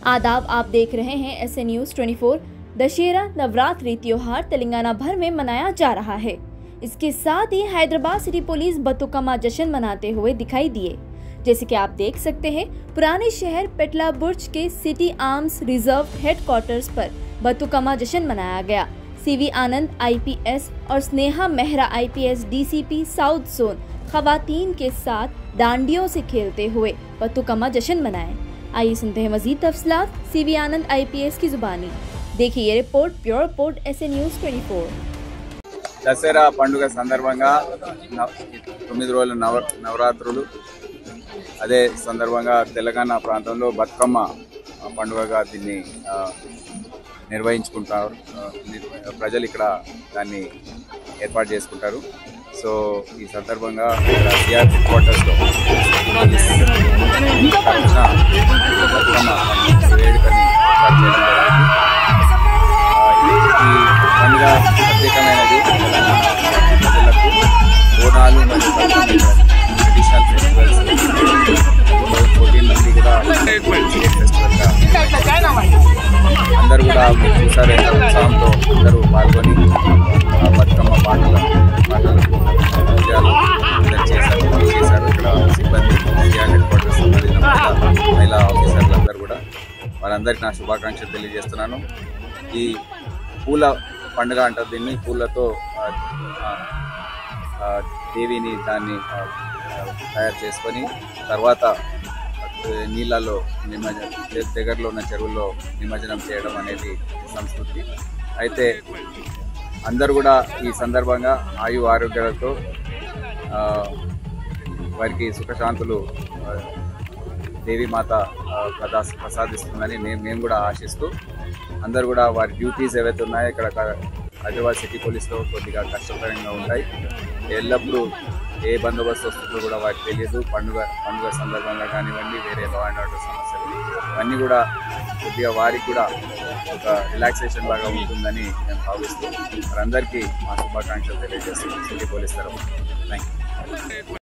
आदाब, आप देख रहे हैं एसए न्यूज़ 24। दशहरा नवरात्रि त्योहार तेलंगाना भर में मनाया जा रहा है। इसके साथ ही हैदराबाद सिटी पुलिस बतुकम्मा जश्न मनाते हुए दिखाई दिए। जैसे कि आप देख सकते हैं, पुराने शहर पेटला बुर्ज के सिटी आर्म्स रिजर्व हेडक्वार्टर्स पर बतुकम्मा जश्न मनाया गया। सीवी आनंद आईपीएस और Sneha Mehra IPS DCP south zone खवातीन के साथ डांडियों से खेलते हुए बतुकम्मा जश्न मनाए। आइए सुनते हैं मजीद तफसीलात सीवी आनंद आईपीएस की जुबानी। देखिए ये report, pure report SA news 24। Dasara పండుగ సందర్భంగా 9 రోజుల నవరాత్రులు, అదే సందర్భంగా తెలంగాణ ప్రాంతంలో బతుకమ్మ పండుగగా దీన్ని నిర్వహించుకుంటారు. ప్రజలు ఇక్కడ దాన్ని ఏర్పాటు చేసుకుంటారు. సో ఈ సందర్భంగా సిఆర్ హెడ్ క్వార్టర్స్లో బతుకమ్మ వేడుకని ఏర్పాటు చేయడం జరిగింది. ఈ పండుగ ప్రత్యేకమైనది. తెలంగాణ ప్రజలకు బోనాలు మరియు ట్రెడిషనల్ ఫెస్టివల్స్ 2014 నుండి కూడా ఫెస్టివల్గా అందరూ కూడా చూసారు. ఉత్సాహంతో అందరూ పాల్గొని బతుకమ్మ పాటలకు చేశారు. ఇక్కడ సిబ్బంది, హెడ్ క్వార్టర్స్ మహిళా ఆఫీసర్లు అందరూ కూడా వారందరికీ నా శుభాకాంక్షలు తెలియజేస్తున్నాను. ఈ పూల పండుగ అంటారు దీన్ని. పూలతో దేవిని దాన్ని తయారు చేసుకొని తర్వాత నీళ్ళలో దగ్గరలో ఉన్న చెరువుల్లో నిమజ్జనం చేయడం అనేది సంస్కృతి. అయితే అందరూ కూడా ఈ సందర్భంగా ఆయు ఆరోగ్యాలతో వారికి సుఖశాంతులు దేవీమాత ప్రసాదిస్తుందని మేము కూడా ఆశిస్తూ అందరూ కూడా వారి డ్యూటీస్ ఏవైతే ఉన్నాయో ఇక్కడ హైదరాబాద్ సిటీ పోలీస్లో కొద్దిగా కష్టతరంగా ఉంటాయి. ఎల్లప్పుడూ ఏ బందోబస్తు వస్తుందో కూడా వారికి తెలియదు. పండుగ సందర్భంగా కానివ్వండి, వేరే లా అండ్ ఆర్డర్ సమస్యలు ఇవన్నీ కూడా కొద్దిగా వారికి కూడా ఒక రిలాక్సేషన్ లాగా ఉంటుందని మేము భావిస్తూ వారందరికీ మా శుభాకాంక్షలు తెలియజేస్తున్నాం సిటీ పోలీస్ తరఫున. Thank you.